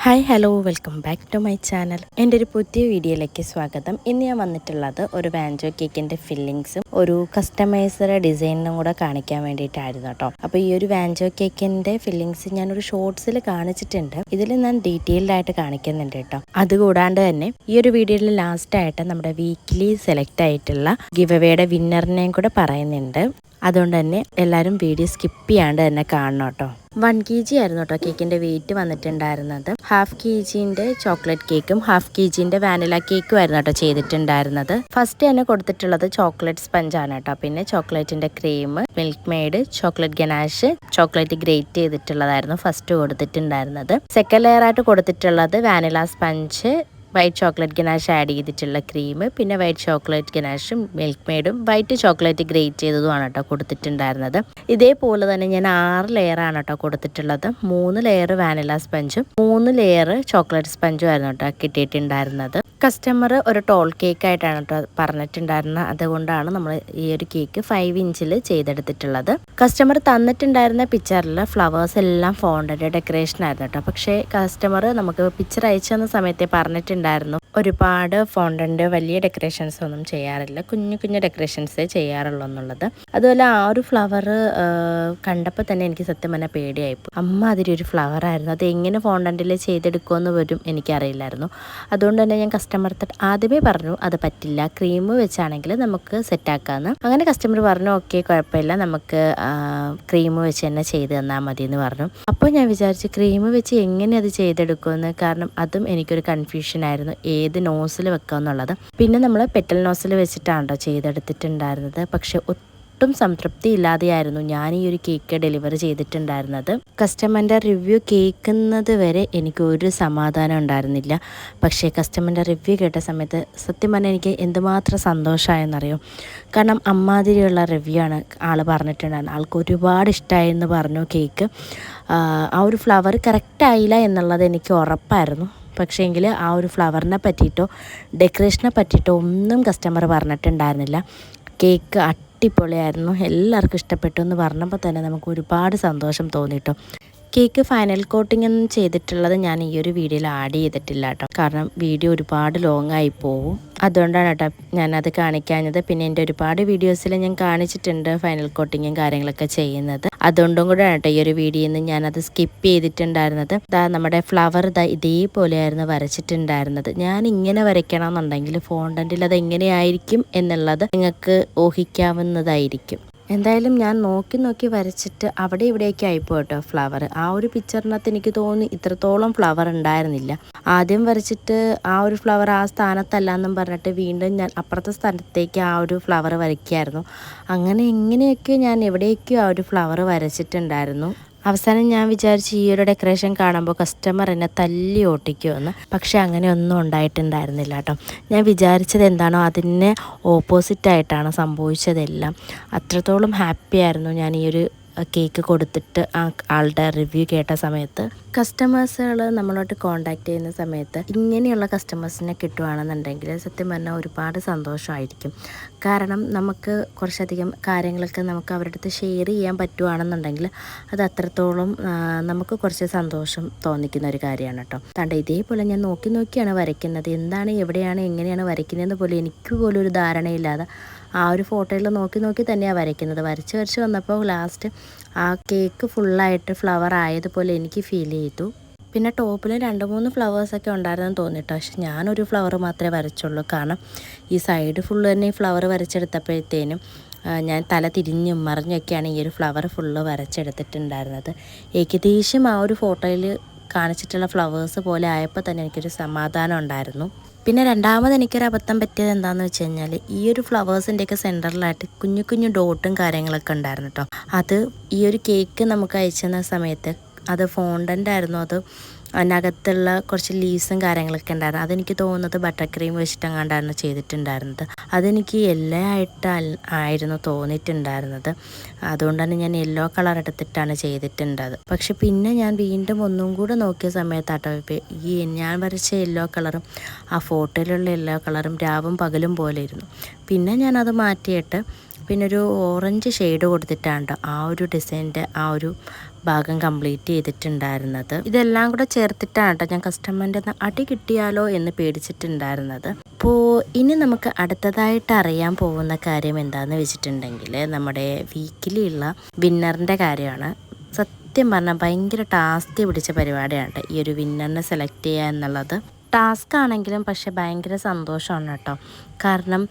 Hi hello welcome back to my channel. എൻ്റെ ഒരു പുതിയ വീഡിയോയിലേക്ക് സ്വാഗതം. ഇന്ന് ഞാൻ വന്നിട്ടുള്ളത് ഒരു വാഞ്ചോ കേക്കിൻ്റെ ഫില്ലിങ്സും ഒരു കസ്റ്റമൈസർ ഡിസൈനും കൂടെ കാണിക്കാൻ വേണ്ടിയിട്ടായിരുന്നു കേട്ടോ. അപ്പോൾ ഈ ഒരു വാഞ്ചോ കേക്കിൻ്റെ ഫില്ലിങ്സ് ഞാനൊരു ഷോർട്സിൽ കാണിച്ചിട്ടുണ്ട്. ഇതിൽ ഞാൻ ഡീറ്റെയിൽഡ് ആയിട്ട് കാണിക്കുന്നുണ്ട് കേട്ടോ. അതുകൂടാണ്ട് തന്നെ ഈ ഒരു വീഡിയോയിൽ ലാസ്റ്റായിട്ട് നമ്മുടെ വീക്കിലി സെലക്ട് ആയിട്ടുള്ള ഗിവ് അവേയുടെ വിന്നറിനെയും കൂടെ പറയുന്നുണ്ട്. അതുകൊണ്ട് തന്നെ എല്ലാവരും വീഡിയോ സ്കിപ്പ് ചെയ്യാണ്ട് തന്നെ കാണണം കേട്ടോ. 1 kg ആയിരുന്നു കേട്ടോ കേക്കിൻ്റെ വെയിറ്റ് വന്നിട്ടുണ്ടായിരുന്നത്. 1/2 kg ചോക്ലേറ്റ് കേക്കും 1/2 kg വാനില കേക്കും ആയിരുന്നു കേട്ടോ ചെയ്തിട്ടുണ്ടായിരുന്നത്. ഫസ്റ്റ് തന്നെ കൊടുത്തിട്ടുള്ളത് ചോക്ലേറ്റ് സ്പഞ്ചാണ് കേട്ടോ. പിന്നെ ചോക്ലേറ്റിൻ്റെ cream, milkmaid, chocolate ganache, chocolate grate ചെയ്തിട്ടുള്ളതായിരുന്നു ഫസ്റ്റ് കൊടുത്തിട്ടുണ്ടായിരുന്നത്. സെക്കൻഡ് ലെയർ ആയിട്ട് കൊടുത്തിട്ടുള്ളത് vanilla sponge, white chocolate ganache add ചെയ്തിട്ടുള്ള ക്രീം, പിന്നെ വൈറ്റ് ചോക്ലേറ്റ് ഗനാഷും മിൽക്ക് മെയ്ഡും വൈറ്റ് ചോക്ലേറ്റ് ഗ്രേറ്റ് ചെയ്തതുമാണ് കേട്ടോ കൊടുത്തിട്ടുണ്ടായിരുന്നത്. ഇതേപോലെ തന്നെ ഞാൻ 6 ലെയറാണ് കേട്ടോ കൊടുത്തിട്ടുള്ളത്. 3 ലെയർ വാനില സ്പഞ്ചും 3 ലെയർ ചോക്ലേറ്റ് സ്പഞ്ചും ആയിരുന്നു കേട്ടോ കിട്ടിയിട്ടുണ്ടായിരുന്നത്. കസ്റ്റമർ ഒരു ടോൾ കേക്ക് ആയിട്ടാണ് കേട്ടോ പറഞ്ഞിട്ടുണ്ടായിരുന്നത്. അതുകൊണ്ടാണ് നമ്മൾ ഈ ഒരു കേക്ക് 5 ഇഞ്ചിൽ ചെയ്തെടുത്തിട്ടുള്ളത്. കസ്റ്റമർ തന്നിട്ടുണ്ടായിരുന്ന പിക്ചറിൽ ഫ്ലവേഴ്സ് എല്ലാം ഫോണ്ടന്റ് ഡെക്കറേഷൻ ആയിരുന്നു കേട്ടോ. പക്ഷേ കസ്റ്റമർ നമുക്ക് പിക്ചർ അയച്ചു തന്ന സമയത്തെ പറഞ്ഞിട്ടുണ്ടായിരുന്നു ഒരുപാട് ഫോണ്ടന്റ് വലിയ ഡെക്കറേഷൻസ് ഒന്നും ചെയ്യാറില്ല, കുഞ്ഞു കുഞ്ഞു ഡെക്കറേഷൻസേ ചെയ്യാറുള്ളൂ എന്നുള്ളത്. അതുപോലെ ആ ഒരു ഫ്ലവർ കണ്ടപ്പോൾ തന്നെ എനിക്ക് സത്യം പറഞ്ഞാൽ പേടിയായിപ്പോൾ. അമ്മ അതിലൊരു ഫ്ലവർ ആയിരുന്നു. അത് എങ്ങനെ ഫോണ്ടന്റിൽ ചെയ്തെടുക്കുമെന്ന് വരും എനിക്കറിയില്ലായിരുന്നു. അതുകൊണ്ട് തന്നെ ഞാൻ കസ്റ്റമർ ആദ്യമേ പറഞ്ഞു അത് പറ്റില്ല, ക്രീം വെച്ചാണെങ്കിൽ നമുക്ക് സെറ്റാക്കാമെന്ന്. അങ്ങനെ കസ്റ്റമർ പറഞ്ഞു ഓക്കെ കുഴപ്പമില്ല, നമുക്ക് ക്രീം വെച്ച് തന്നെ ചെയ്ത് തന്നാൽ മതി എന്ന് പറഞ്ഞു. അപ്പോൾ ഞാൻ വിചാരിച്ചു ക്രീം വെച്ച് എങ്ങനെ അത് ചെയ്തെടുക്കുമെന്ന്. കാരണം അതും എനിക്കൊരു കൺഫ്യൂഷൻ ആയിരുന്നു, ഏത് നോസിൽ വെക്കാമെന്നുള്ളത്. പിന്നെ നമ്മൾ പെറ്റൽ നോസിൽ വെച്ചിട്ടാണ് കേട്ടോ ചെയ്തെടുത്തിട്ടുണ്ടായിരുന്നത്. പക്ഷെ ഒട്ടും സംതൃപ്തി ഇല്ലാതെയായിരുന്നു ഞാൻ ഈ ഒരു കേക്ക് ഡെലിവറി ചെയ്തിട്ടുണ്ടായിരുന്നത്. കസ്റ്റമറിൻ്റെ റിവ്യൂ കേൾക്കുന്നത് വരെ എനിക്കൊരു സമാധാനം ഉണ്ടായിരുന്നില്ല. പക്ഷേ കസ്റ്റമറിൻ്റെ റിവ്യൂ കേട്ട സമയത്ത് സത്യം പറഞ്ഞാൽ എനിക്ക് എന്തുമാത്രം സന്തോഷമായെന്നറിയോ. കാരണം അമ്മാതിരിയുള്ള റിവ്യൂ ആണ് ആൾ പറഞ്ഞിട്ടുണ്ടായിരുന്നത്. ആൾക്ക് ഒരുപാട് ഇഷ്ടമായെന്ന് പറഞ്ഞു കേക്ക്. ആ ഒരു ഫ്ലവർ കറക്റ്റ് ആയില്ല എന്നുള്ളത് എനിക്ക് ഉറപ്പായിരുന്നു. പക്ഷേങ്കിൽ ആ ഒരു ഫ്ലവറിനെ പറ്റിയിട്ടോ ഡെക്കറേഷനെ പറ്റിയിട്ടോ ഒന്നും കസ്റ്റമർ പറഞ്ഞിട്ടുണ്ടായിരുന്നില്ല. കേക്ക് അടിപൊളിയായിരുന്നു, എല്ലാവർക്കും ഇഷ്ടപ്പെട്ടു എന്ന് പറഞ്ഞപ്പോൾ തന്നെ നമുക്ക് ഒരുപാട് സന്തോഷം തോന്നിട്ടോ. കേക്ക് ഫൈനൽ കോട്ടിംഗ് ഒന്നും ചെയ്തിട്ടുള്ളത് ഞാൻ ഈ ഒരു വീഡിയോയിൽ ആഡ് ചെയ്തിട്ടില്ല കേട്ടോ. കാരണം വീഡിയോ ഒരുപാട് ലോങ് ആയി പോവും. അതുകൊണ്ടാണ് കേട്ടോ ഞാനത് കാണിക്കാഞ്ഞത്. പിന്നെ എൻ്റെ ഒരുപാട് വീഡിയോസിൽ ഞാൻ കാണിച്ചിട്ടുണ്ട് ഫൈനൽ കോട്ടിങ്ങും കാര്യങ്ങളൊക്കെ ചെയ്യുന്നത്. അതുകൊണ്ടും കൂടെ കേട്ടോ ഈ ഒരു വീഡിയോയിൽ നിന്ന് ഞാനത് സ്കിപ്പ് ചെയ്തിട്ടുണ്ടായിരുന്നത്. നമ്മുടെ ഫ്ലവർ ഇതേപോലെയായിരുന്നു വരച്ചിട്ടുണ്ടായിരുന്നത്. ഞാൻ ഇങ്ങനെ വരയ്ക്കണം എന്നുണ്ടെങ്കിൽ ഫോണ്ടന്റിൽ അത് എങ്ങനെയായിരിക്കും എന്നുള്ളത് നിങ്ങൾക്ക് ഊഹിക്കാവുന്നതായിരിക്കും. എന്തായാലും ഞാൻ നോക്കി വരച്ചിട്ട് അവിടെ ഇവിടെയൊക്കെ ആയിപ്പോ കേട്ടോ ഫ്ലവർ. ആ ഒരു പിക്ചറിനകത്ത് എനിക്ക് തോന്നി ഇത്രത്തോളം ഫ്ലവർ ഉണ്ടായിരുന്നില്ല. ആദ്യം വരച്ചിട്ട് ആ ഒരു ഫ്ലവർ ആ സ്ഥാനത്തല്ല എന്നും പറഞ്ഞിട്ട് വീണ്ടും ഞാൻ അപ്പുറത്തെ സ്ഥലത്തേക്ക് ആ ഒരു ഫ്ലവർ വരയ്ക്കായിരുന്നു. അങ്ങനെ എങ്ങനെയൊക്കെയോ ഞാൻ എവിടെയൊക്കെയോ ആ ഒരു ഫ്ലവർ വരച്ചിട്ടുണ്ടായിരുന്നു. അവസാനം ഞാൻ വിചാരിച്ചു ഈ ഒരു ഡെക്കറേഷൻ കാണുമ്പോൾ കസ്റ്റമർ എന്നെ തല്ലി ഓട്ടിക്കുമെന്ന്. പക്ഷെ അങ്ങനെ ഒന്നും ഉണ്ടായിട്ടുണ്ടായിരുന്നില്ല കേട്ടോ. ഞാൻ വിചാരിച്ചത് എന്താണോ അതിന് ഓപ്പോസിറ്റായിട്ടാണ് സംഭവിച്ചതെല്ലാം. അത്രത്തോളം ഹാപ്പി ആയിരുന്നു ഞാൻ ഈ ഒരു കേക്ക് കൊടുത്തിട്ട് ആളുടെ റിവ്യൂ കേട്ട സമയത്ത്. കസ്റ്റമേഴ്സുകൾ നമ്മളോട്ട് കോണ്ടാക്ട് ചെയ്യുന്ന സമയത്ത് ഇങ്ങനെയുള്ള കസ്റ്റമേഴ്സിനെ കിട്ടുകയാണെന്നുണ്ടെങ്കിൽ സത്യം പറഞ്ഞാൽ ഒരുപാട് സന്തോഷമായിരിക്കും. കാരണം നമുക്ക് കുറച്ചധികം കാര്യങ്ങളൊക്കെ നമുക്ക് അവരുടെ അടുത്ത് ഷെയർ ചെയ്യാൻ പറ്റുകയാണെന്നുണ്ടെങ്കിൽ അത് അത്രത്തോളം നമുക്ക് കുറച്ച് സന്തോഷം തോന്നിക്കുന്ന ഒരു കാര്യമാണ് കേട്ടോ. അതുകൊണ്ട് ഇതേപോലെ ഞാൻ നോക്കിയാണ് വരയ്ക്കുന്നത്. എന്താണ് എവിടെയാണ് എങ്ങനെയാണ് വരയ്ക്കുന്നതെന്ന് പോലും എനിക്ക് പോലും ഒരു ധാരണയില്ലാതെ ആ ഒരു ഫോട്ടോയിൽ നോക്കി തന്നെയാണ് വരയ്ക്കുന്നത്. വരച്ച് വന്നപ്പോൾ ലാസ്റ്റ് ആ കേക്ക് ഫുള്ളായിട്ട് ഫ്ലവർ ആയതുപോലെ എനിക്ക് ഫീൽ ചെയ്തു. പിന്നെ ടോപ്പിൽ 2-3 ഫ്ലവേഴ്സൊക്കെ ഉണ്ടായിരുന്നെന്ന് തോന്നിട്ടോ. പക്ഷെ ഞാനൊരു ഫ്ലവർ മാത്രമേ വരച്ചുള്ളൂ. കാരണം ഈ സൈഡ് ഫുള്ള് തന്നെ ഈ ഫ്ലവർ വരച്ചെടുത്തപ്പോഴത്തേനും ഞാൻ തല തിരിഞ്ഞും മറിഞ്ഞൊക്കെയാണ് ഈ ഒരു ഫ്ലവർ ഫുള്ള് വരച്ചെടുത്തിട്ടുണ്ടായിരുന്നത്. ഏകദേശം ആ ഒരു ഫോട്ടോയിൽ കാണിച്ചിട്ടുള്ള ഫ്ലവേഴ്സ് പോലെ ആയപ്പോൾ തന്നെ എനിക്കൊരു സമാധാനം ഉണ്ടായിരുന്നു. പിന്നെ രണ്ടാമത് എനിക്കൊരു അബദ്ധം പറ്റിയത് എന്താണെന്ന് വെച്ച് കഴിഞ്ഞാൽ ഈ ഒരു ഫ്ലവേഴ്സിൻ്റെയൊക്കെ സെൻറ്ററിലായിട്ട് കുഞ്ഞു ഡോട്ടും കാര്യങ്ങളൊക്കെ ഉണ്ടായിരുന്നു കേട്ടോ. അത് ഈ ഒരു കേക്ക് നമുക്ക് അയച്ചുതന്ന സമയത്ത് അത് ഫോണ്ടൻ്റ് ആയിരുന്നു. അത് അതിനകത്തുള്ള കുറച്ച് ലീവ്സും കാര്യങ്ങളൊക്കെ ഉണ്ടായിരുന്നു. അതെനിക്ക് തോന്നുന്നത് ബട്ടർ ക്രീം വെച്ചിട്ടങ്ങാണ്ടായിരുന്നു ചെയ്തിട്ടുണ്ടായിരുന്നത്. അതെനിക്ക് യെല്ലോ ആയിരുന്നു തോന്നിയിട്ടുണ്ടായിരുന്നത്. അതുകൊണ്ട് തന്നെ ഞാൻ യെല്ലോ കളർ എടുത്തിട്ടാണ് ചെയ്തിട്ടുണ്ടത്. പക്ഷെ പിന്നെ ഞാൻ വീണ്ടും ഒന്നും കൂടെ നോക്കിയ സമയത്താട്ടോ ഈ ഞാൻ വരച്ച യെല്ലോ കളറും ആ ഫോട്ടോയിലുള്ള യെല്ലോ കളറും രാവും പകലും പോലെ ഇരുന്നു. പിന്നെ ഞാനത് മാറ്റിയിട്ട് പിന്നെ ഒരു ഓറഞ്ച് ഷെയ്ഡ് കൊടുത്തിട്ടാണ് ആ ഒരു ഡിസൈൻ്റെ ആ ഒരു ഭാഗം കംപ്ലീറ്റ് ചെയ്തിട്ടുണ്ടായിരുന്നത്. ഇതെല്ലാം കൂടെ ചേർത്തിട്ടാണ് കേട്ടോ ഞാൻ കസ്റ്റമറിൻ്റെ അടി കിട്ടിയാലോ എന്ന് പേടിച്ചിട്ടുണ്ടായിരുന്നത്. അപ്പോൾ ഇനി നമുക്ക് അടുത്തതായിട്ട് അറിയാൻ പോകുന്ന കാര്യം എന്താണെന്ന് വെച്ചിട്ടുണ്ടെങ്കിൽ നമ്മുടെ വീക്കിലിയുള്ള വിന്നറിൻ്റെ കാര്യമാണ്. സത്യം പറഞ്ഞാൽ ഭയങ്കര ടാസ്ക് പിടിച്ച പരിപാടിയാണ് ഈ ഒരു വിന്നറിനെ സെലക്ട് ചെയ്യുക എന്നുള്ളത്. ടാസ്ക് ആണെങ്കിലും പക്ഷെ ഭയങ്കര സന്തോഷമാണ് കേട്ടോ. കാരണം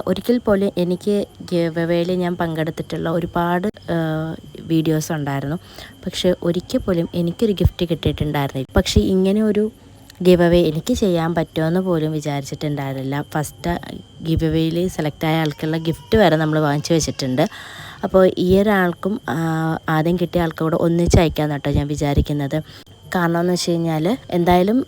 ഒരിക്കൽ പോലും എനിക്ക് ഗിവവേയിൽ ഞാൻ പങ്കെടുത്തിട്ടുള്ള ഒരുപാട് വീഡിയോസ് ഉണ്ടായിരുന്നു. പക്ഷെ ഒരിക്കൽ പോലും എനിക്കൊരു ഗിഫ്റ്റ് കിട്ടിയിട്ടുണ്ടായിരുന്നില്ല. പക്ഷേ ഇങ്ങനെ ഒരു ഗിവവേ എനിക്ക് ചെയ്യാൻ പറ്റുമെന്ന് പോലും വിചാരിച്ചിട്ടുണ്ടായിരുന്നില്ല. ഫസ്റ്റ് ഗിവവേയിൽ സെലക്റ്റായ ആൾക്കുള്ള ഗിഫ്റ്റ് വരെ നമ്മൾ വാങ്ങിച്ചു വെച്ചിട്ടുണ്ട്. അപ്പോൾ ഈ ഒരാൾക്കും ആദ്യം കിട്ടിയ ആൾക്കും കൂടെ ഒന്നിച്ച് അയക്കാമെന്ന് കേട്ടോ ഞാൻ വിചാരിക്കുന്നത്. കാരണം എന്ന് വെച്ച് കഴിഞ്ഞാൽ എന്തായാലും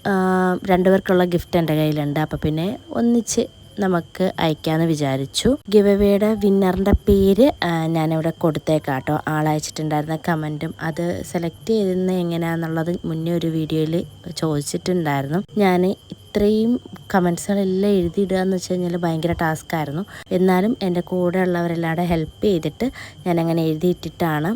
രണ്ടുപേർക്കുള്ള ഗിഫ്റ്റ് എൻ്റെ കയ്യിലുണ്ട്. അപ്പോൾ പിന്നെ ഒന്നിച്ച് നമുക്ക് അയക്കാമെന്ന് വിചാരിച്ചു. ഗിവവേയുടെ വിന്നറിൻ്റെ പേര് ഞാനിവിടെ കൊടുത്തേക്കാം കേട്ടോ. ആളയച്ചിട്ടുണ്ടായിരുന്ന കമൻറ്റും അത് സെലക്ട് ചെയ്തിരുന്നത് എങ്ങനെയാണെന്നുള്ളത് മുന്നേ ഒരു വീഡിയോയിൽ ചോദിച്ചിട്ടുണ്ടായിരുന്നു. ഞാൻ ഇത്രയും കമൻസുകളെല്ലാം എഴുതിയിടുക എന്ന് വെച്ച് കഴിഞ്ഞാൽ ഭയങ്കര ടാസ്ക്കായിരുന്നു. എന്നാലും എൻ്റെ കൂടെ ഉള്ളവരെല്ലാവരുടെ ഹെൽപ്പ് ചെയ്തിട്ട് ഞാനങ്ങനെ എഴുതിയിട്ടിട്ടാണ്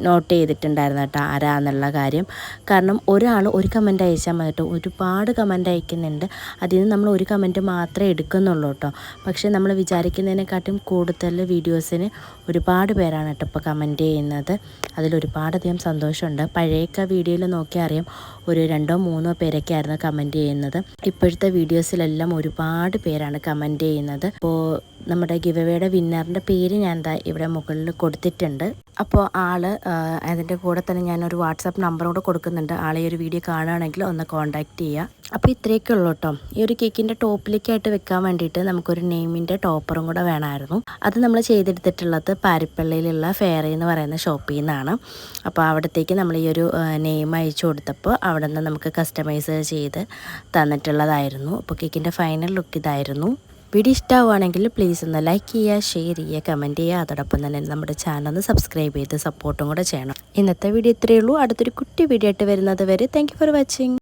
നോട്ട് ചെയ്തിട്ടുണ്ടായിരുന്നു കേട്ടോ ആരാന്നുള്ള കാര്യം. കാരണം ഒരാൾ ഒരു കമൻറ്റ് അയച്ചാൽ മതി കേട്ടോ. ഒരുപാട് കമൻറ്റ് അയക്കുന്നുണ്ട്. അതിൽ നിന്ന് നമ്മൾ ഒരു കമൻറ്റ് മാത്രമേ എടുക്കുന്നുള്ളൂ കേട്ടോ. പക്ഷേ നമ്മൾ വിചാരിക്കുന്നതിനെക്കാട്ടും കൂടുതൽ വീഡിയോസിന് ഒരുപാട് പേരാണ് കേട്ടോ ഇപ്പോൾ കമൻറ്റ് ചെയ്യുന്നത്. അതിലൊരുപാടധികം സന്തോഷമുണ്ട്. പഴയൊക്കെ വീഡിയോയിൽ നോക്കിയാൽ അറിയാം ഒരു 2-3 പേരൊക്കെ ആയിരുന്നു കമൻറ്റ് ചെയ്യുന്നത്. ഇപ്പോഴത്തെ വീഡിയോസിലെല്ലാം ഒരുപാട് പേരാണ് കമൻറ്റ് ചെയ്യുന്നത്. അപ്പോൾ നമ്മുടെ ഗിവവേയുടെ വിന്നറിൻ്റെ പേര് ഞാൻ എന്താ ഇവിടെ മുകളിൽ കൊടുത്തിട്ടുണ്ട്. അപ്പോൾ അതിൻ്റെ കൂടെ തന്നെ ഞാനൊരു വാട്സാപ്പ് നമ്പറും കൂടെ കൊടുക്കുന്നുണ്ട്. ആളെ ഒരു വീഡിയോ കാണുകയാണെങ്കിൽ ഒന്ന് കോൺടാക്റ്റ് ചെയ്യുക. അപ്പോൾ ഇത്രയൊക്കെ ഉള്ളൂ കേട്ടോ. ഈ ഒരു കേക്കിൻ്റെ ടോപ്പിലേക്കായിട്ട് വെക്കാൻ വേണ്ടിയിട്ട് നമുക്കൊരു നെയിമിൻ്റെ ടോപ്പറും കൂടെ വേണമായിരുന്നു. അത് നമ്മൾ ചെയ്തെടുത്തിട്ടുള്ളത് പാരിപ്പള്ളിയിലുള്ള ഫെയറി എന്ന് പറയുന്ന ഷോപ്പിൽ നിന്നാണ്. അപ്പോൾ അവിടത്തേക്ക് നമ്മൾ ഈ ഒരു നെയിം അയച്ചു കൊടുത്തപ്പോൾ അവിടെ നിന്ന് നമുക്ക് കസ്റ്റമൈസ് ചെയ്ത് തന്നിട്ടുള്ളതായിരുന്നു. അപ്പോൾ കേക്കിൻ്റെ ഫൈനൽ ലുക്ക് ഇതായിരുന്നു. വീഡിയോ ഇഷ്ടമാവുകയാണെങ്കിൽ പ്ലീസ് ഒന്ന് ലൈക്ക് ചെയ്യുക, ഷെയർ ചെയ്യുക, കമൻറ്റ് ചെയ്യുക. അതോടൊപ്പം തന്നെ നമ്മുടെ ചാനൽ ഒന്ന് സബ്സ്ക്രൈബ് ചെയ്ത് സപ്പോർട്ടും കൂടെ ചെയ്യണം. ഇന്നത്തെ വീഡിയോ ഇത്രയേ ഉള്ളൂ. അടുത്തൊരു കുട്ടി വീഡിയോ ആയിട്ട് വരുന്നത് വരെ താങ്ക് യു ഫോർ വാച്ചിങ്.